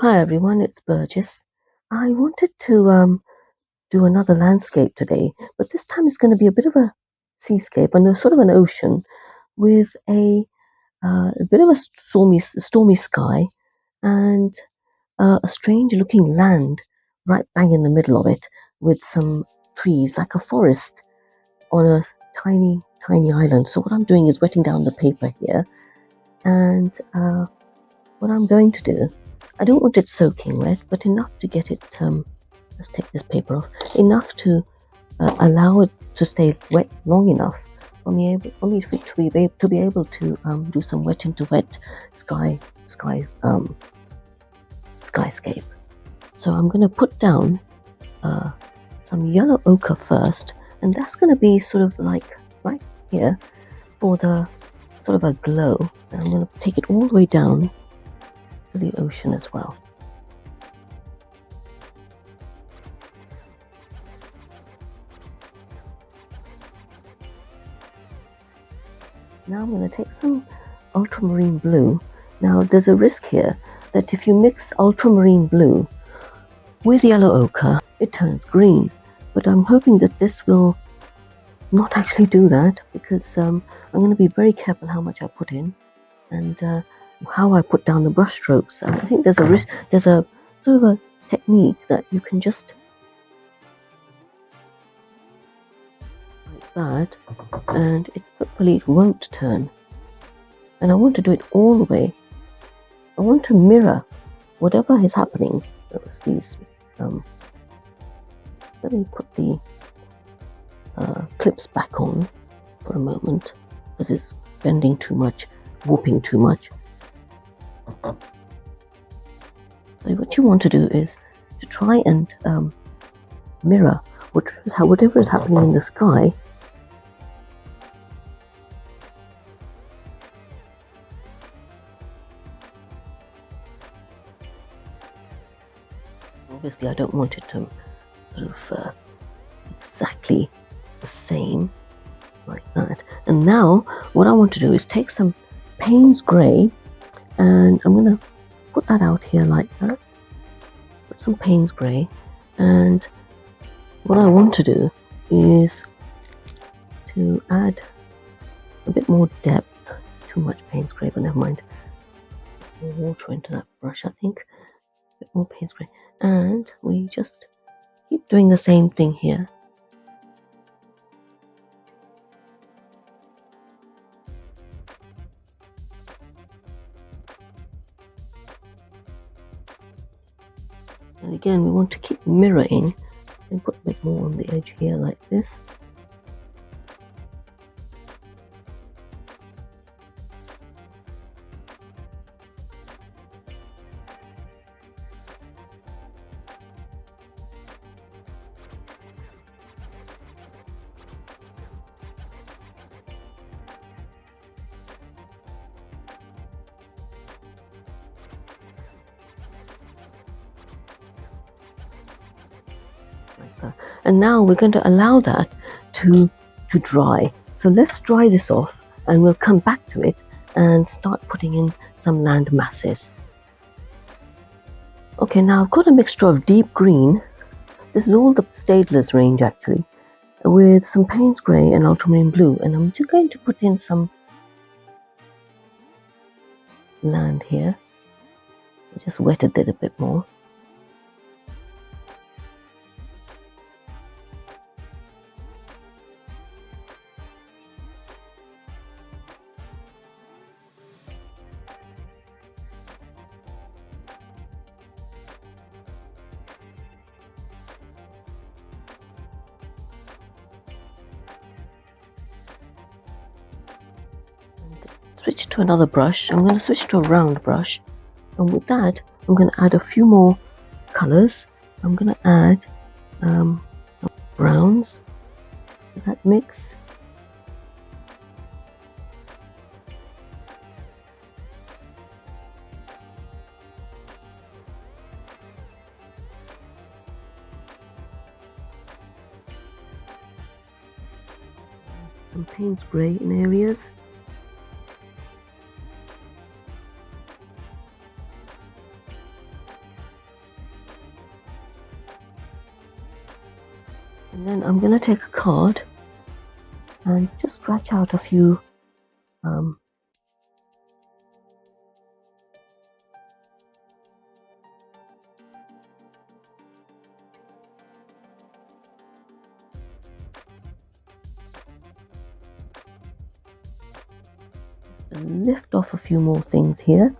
Hi everyone, it's Burgess. I wanted to do another landscape today, but this time it's going to be a bit of a seascape and a sort of an ocean with a bit of a stormy sky and a strange looking land right bang in the middle of it with some trees like a forest on a tiny island. So what I'm doing is wetting down the paper here, and what I'm going to do, I don't want it soaking wet, but enough to get it, let's take this paper off, enough to allow it to stay wet long enough for me to be able to do some wet into wet skyscape. So I'm going to put down some yellow ochre first, and that's going to be sort of like right here for the sort of a glow. And I'm going to take it all the way down to the ocean as well. Now I'm going to take some ultramarine blue. Now there's a risk here that if you mix ultramarine blue with yellow ochre, it turns green. But I'm hoping that this will not actually do that, because I'm going to be very careful how much I put in and how I put down the brush strokes. I think there's a sort of a technique that you can just like that, and hopefully it won't turn. And I want to do it all the way. I want to mirror whatever is happening. Let's see. Let me put the clips back on for a moment, because it's bending too much, warping too much. So what you want to do is to try and mirror whatever is happening in the sky. Obviously, I don't want it to sort of exactly the same like that. And now what I want to do is take some Payne's grey, and I'm going to put that out here like that. Put some Payne's grey, and what I want to do is to add a bit more depth. It's too much Payne's grey, but never mind. More water into that brush, I think. A bit more Payne's grey, and we just keep doing the same thing here. And again, we want to keep mirroring and put a bit more on the edge here like this. Like that. And now we're going to allow that to dry. So let's dry this off, and we'll come back to it and start putting in some land masses. Okay, now I've got a mixture of deep green. This is all the Staedtler's range actually, with some Payne's grey and ultramarine blue, and I'm just going to put in some land here. I just wetted it a bit more. Switch to another brush. I'm going to switch to a round brush, and with that I'm going to add a few more colors. I'm going to add browns to that mix. Some Payne's grey in areas. And then I'm going to take a card and just scratch out a few lift off a few more things here.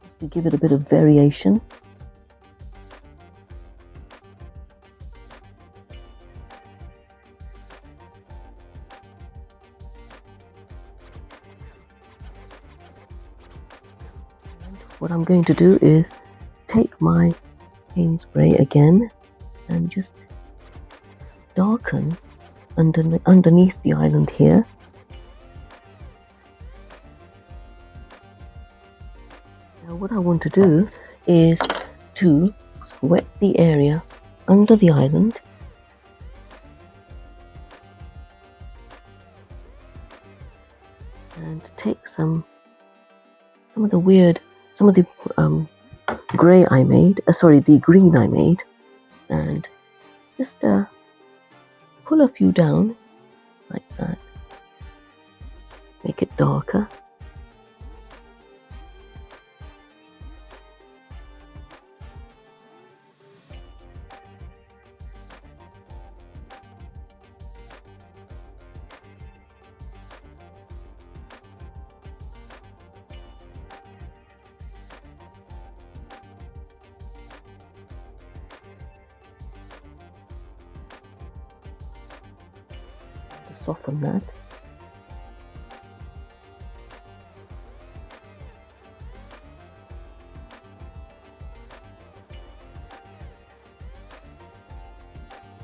Just to give it a bit of variation. And what I'm going to do is take my paint spray again and just darken underneath the island here. Now what I want to do is to wet the area under the island and take some of the grey I made, the green I made, and just pull a few down like that, make it darker. Soften that.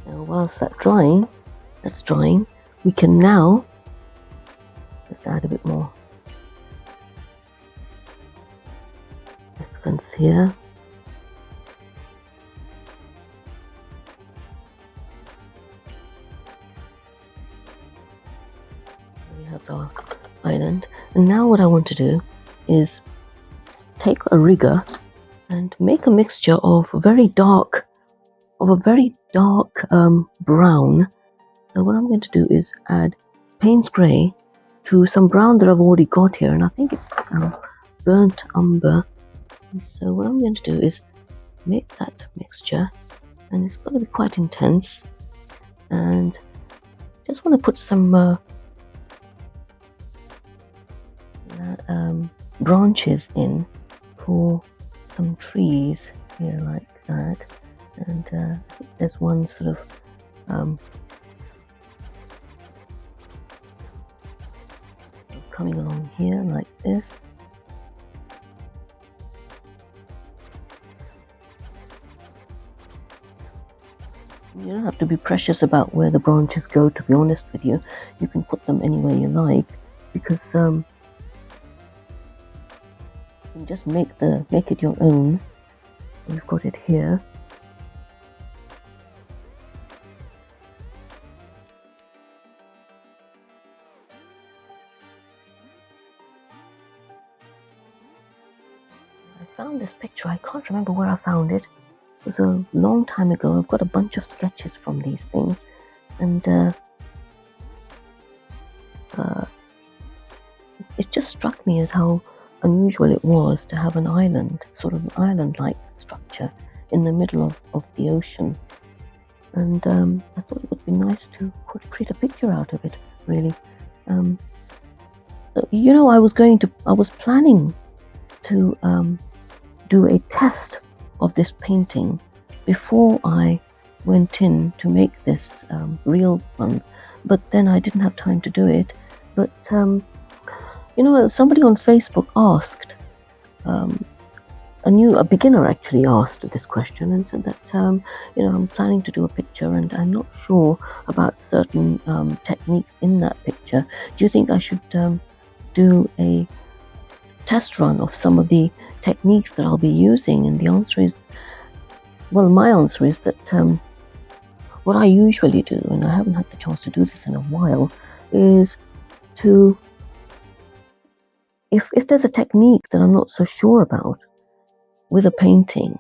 Now whilst that's drying, we can now just add a bit more accents here. We have our island, and now what I want to do is take a rigger and make a mixture of a very dark brown. So what I'm going to do is add Payne's grey to some brown that I've already got here, and I think it's burnt umber. And so what I'm going to do is make that mixture, and it's going to be quite intense, and just want to put some branches in for some trees here like that, and I think there's one sort of coming along here like this. You don't have to be precious about where the branches go, to be honest with you. You can put them anywhere you like, because you can just make it your own. We've got it here. I found this picture, I can't remember where I found it. It was a long time ago. I've got a bunch of sketches from these things, and it just struck me as how unusual it was to have an island, sort of an island-like structure in the middle of the ocean. And I thought it would be nice to create a picture out of it, really. So, you know, I was planning to do a test of this painting before I went in to make this real one, but then I didn't have time to do it. But you know, somebody on Facebook asked, a beginner actually asked this question and said that you know, I'm planning to do a picture and I'm not sure about certain techniques in that picture. Do you think I should do a test run of some of the techniques that I'll be using? And the answer is, well, my answer is that what I usually do, and I haven't had the chance to do this in a while, is to, if there's a technique that I'm not so sure about, with a painting,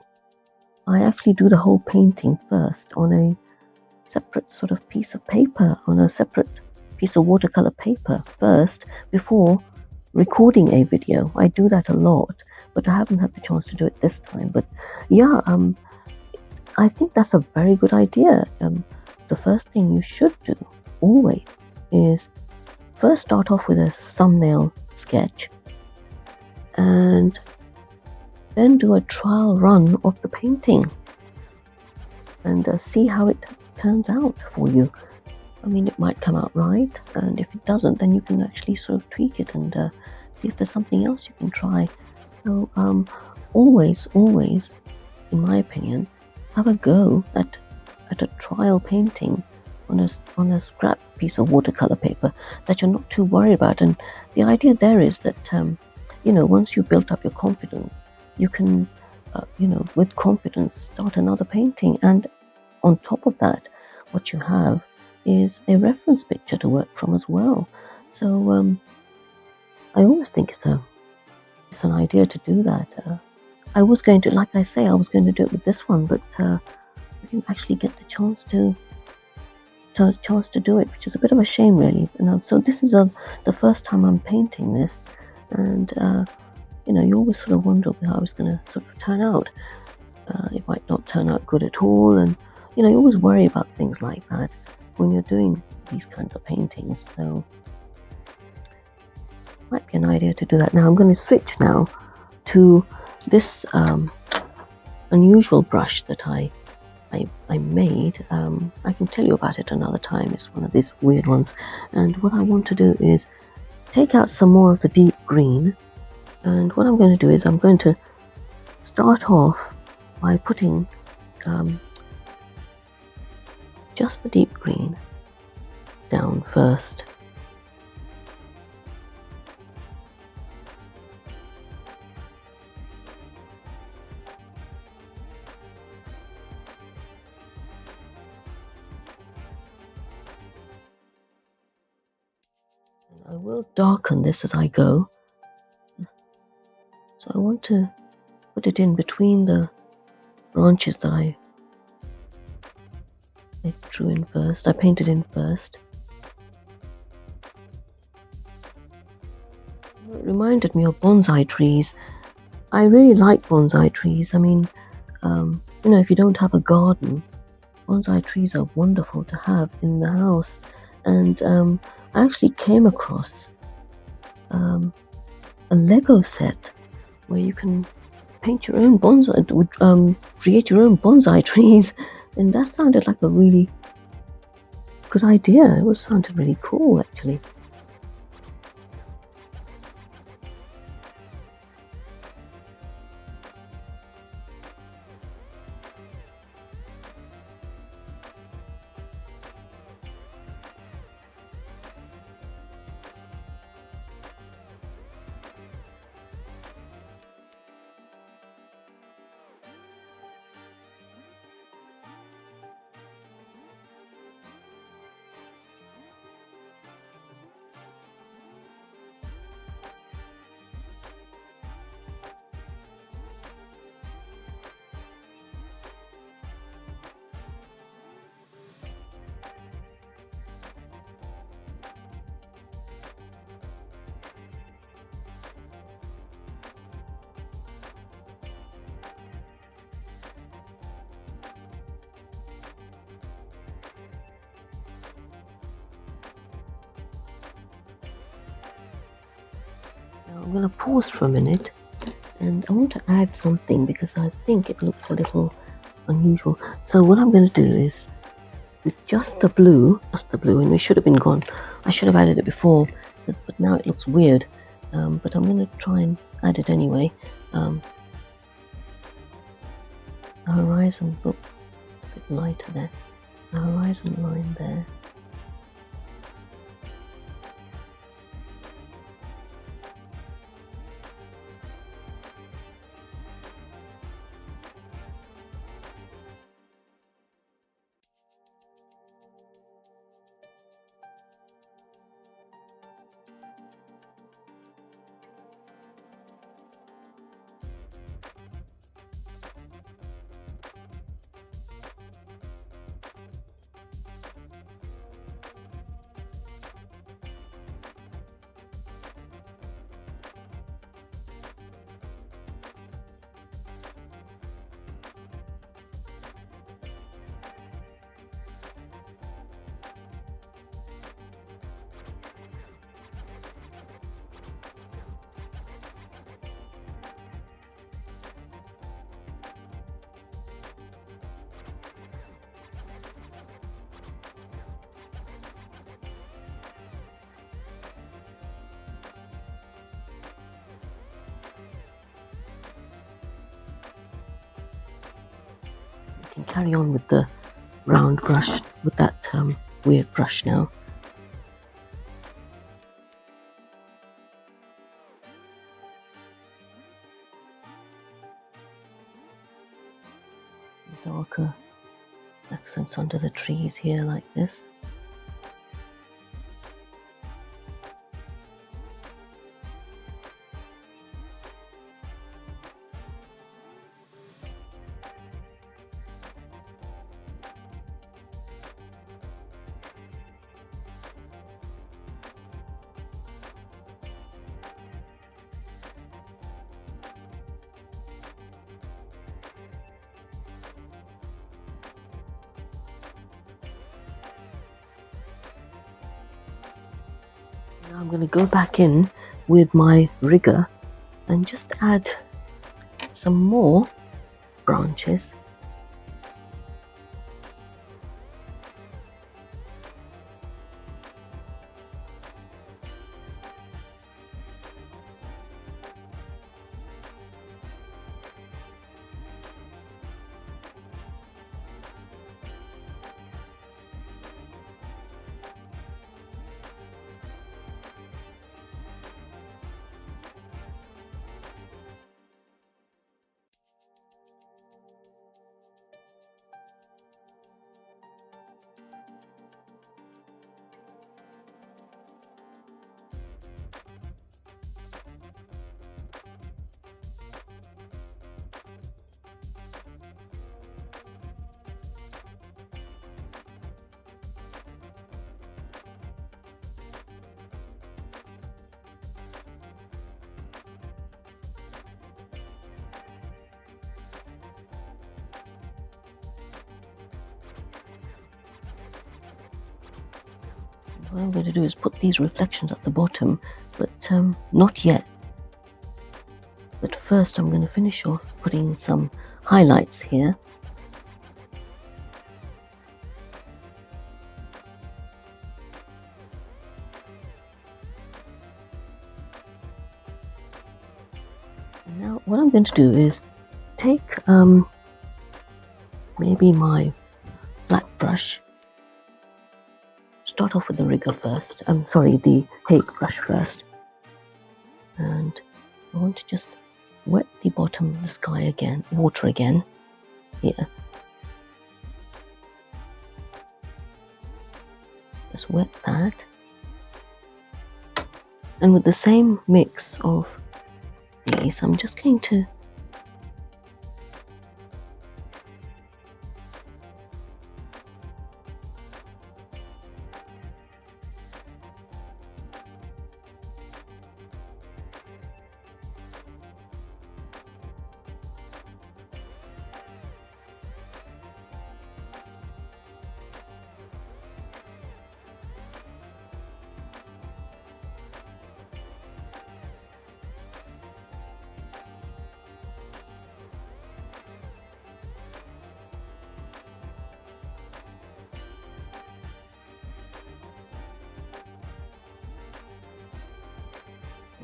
I actually do the whole painting first on a separate sort of piece of paper, on a separate piece of watercolor paper first, before recording a video. I do that a lot, but I haven't had the chance to do it this time. But yeah, I think that's a very good idea. The first thing you should do always is first start off with a thumbnail sketch and then do a trial run of the painting and see how it turns out for you. I mean, it might come out right, and if it doesn't, then you can actually sort of tweak it and see if there's something else you can try. So always, in my opinion, have a go at a trial painting on a scrap piece of watercolor paper that you're not too worried about. And the idea there is that once you've built up your confidence, you can with confidence start another painting, and on top of that, what you have is a reference picture to work from as well. So I always think it's an idea to do that. I was going to, like I say, I was going to do it with this one, but I didn't actually get the chance to do it, which is a bit of a shame, really. So this is the first time I'm painting this, and you always sort of wonder how it's going to sort of turn out. It might not turn out good at all, and you always worry about things like that when you're doing these kinds of paintings. So it might be an idea to do that. Now I'm going to switch now to this unusual brush that I made. I can tell you about it another time. It's one of these weird ones, and what I want to do is take out some more of the deep green, and what I'm going to do is I'm going to start off by putting just the deep green down first. And I will darken this as I go. So I want to put it in between the branches that I drew in first. I painted in first. It reminded me of bonsai trees. I really like bonsai trees. I mean, if you don't have a garden, bonsai trees are wonderful to have in the house. And I actually came across a Lego set where you can paint your own bonsai, create your own bonsai trees, and that sounded like a really good idea. It sounded really cool, actually. Now I'm going to pause for a minute, and I want to add something because I think it looks a little unusual. So what I'm going to do is, with just the blue, and it should have been gone. I should have added it before, but now it looks weird. But I'm going to try and add it anyway. The horizon looks a bit lighter there. The horizon line there. can carry on with the round brush, with that weird brush now. Darker accents under the trees here like this. Now I'm going to go back in with my rigger and just add some more branches. What I'm going to do is put these reflections at the bottom, but not yet. But first I'm going to finish off putting some highlights here. Now what I'm going to do is take maybe my black brush. Start off with the rigger first. I'm sorry, the Hake brush first. And I want to just wet the bottom of the sky again, water again, here. Just wet that. And with the same mix of these, I'm just going to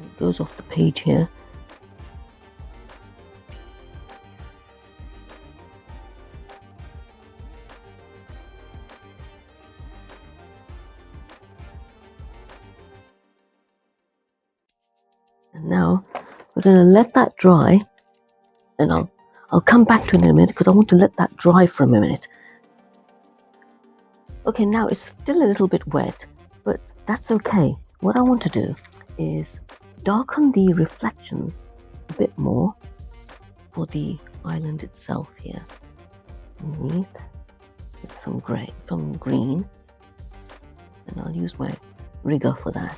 it goes off the page here. And now we're going to let that dry, and I'll come back to it in a minute because I want to let that dry for a minute. Okay, now it's still a little bit wet, but that's okay. What I want to do is darken the reflections a bit more for the island itself here. Underneath with some green, and I'll use my rigger for that.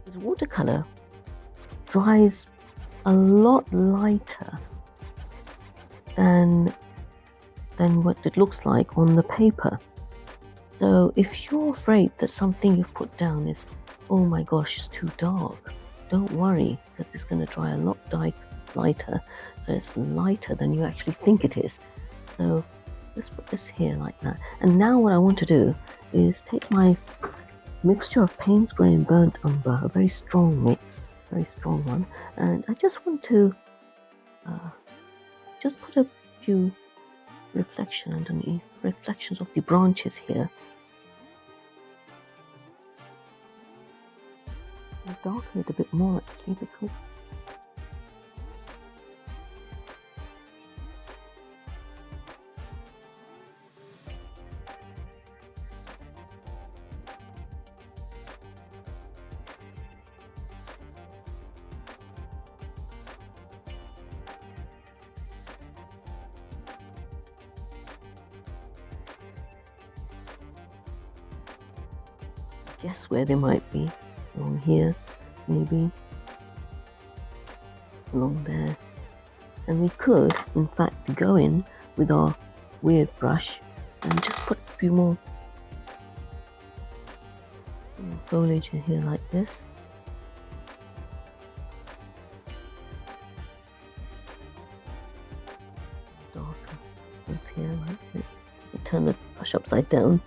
This watercolor dries a lot lighter than what it looks like on the paper. So if you're afraid that something you've put down is, oh my gosh, it's too dark, don't worry, because it's going to dry a lot lighter. So it's lighter than you actually think it is. So let's put this here like that. And now what I want to do is take my mixture of Payne's Grey and Burnt Umber, a very strong mix, very strong one, and I just want to just put a few reflection underneath, reflections of the branches here. I'll darken it a bit more actually, because guess where they might be. Along here, maybe. Along there. And we could, in fact, go in with our weird brush and just put a few more foliage in here like this. Darker ones here like this. And turn the brush upside down.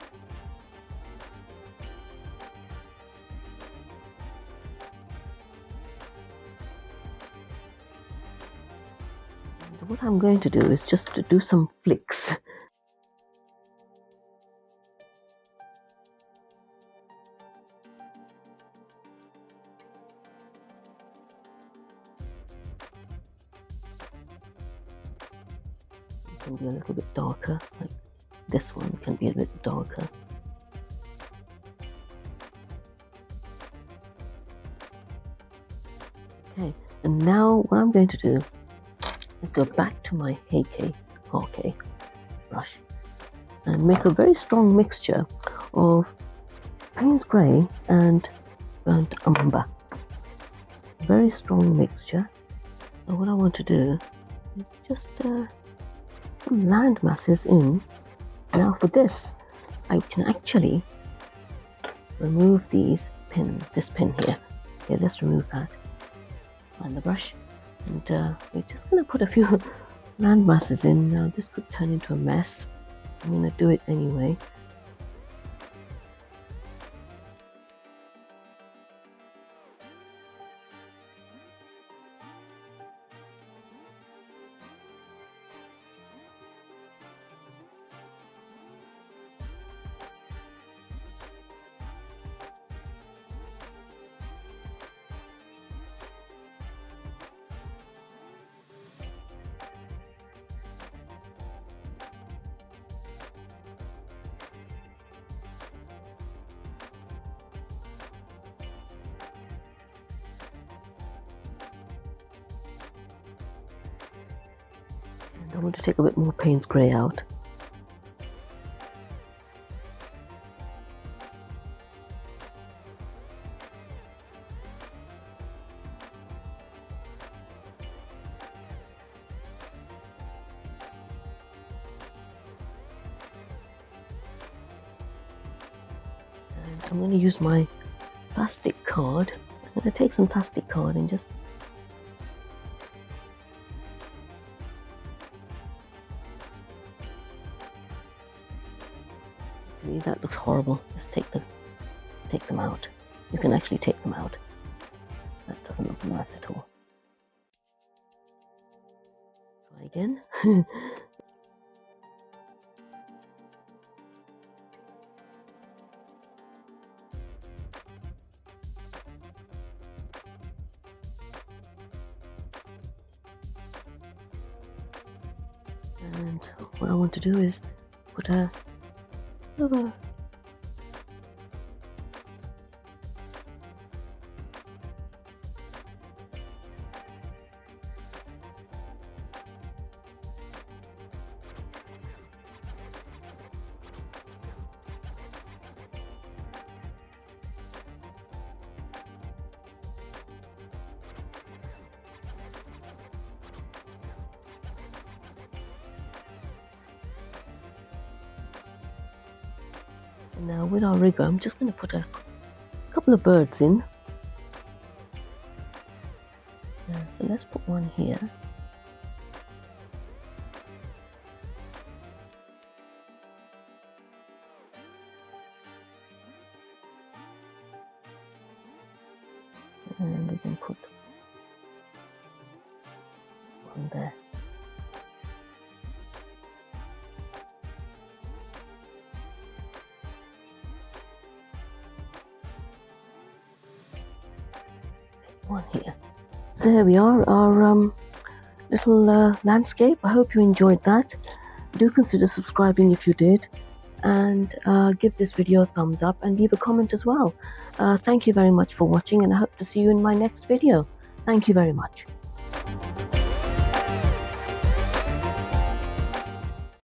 What I'm going to do is just to do some flicks. It can be a little bit darker, like this one can be a bit darker. Okay, and now what I'm going to do is go back to my Hake brush and make a very strong mixture of Payne's Grey and burnt umber. Very strong mixture. So what I want to do is just some land masses in. Now for this, I can actually remove this pin here. Okay, let's remove that. Find the brush. And we're just going to put a few land masses in. Now this could turn into a mess. I'm going to do it anyway. I want to take a bit more Payne's Grey out. And I'm going to use my plastic card. I'm going to take some plastic card and just that looks horrible. Just take them out. You can actually take them out. That doesn't look nice at all. Try again. And what I want to do is put a little now with our rigger, I'm just going to put a couple of birds in. So let's put one here. And we can put one around there. One here. So there we are, our little landscape. I hope you enjoyed that. Do consider subscribing if you did, and give this video a thumbs up and leave a comment as well. Thank you very much for watching, and I hope to see you in my next video. Thank you very much.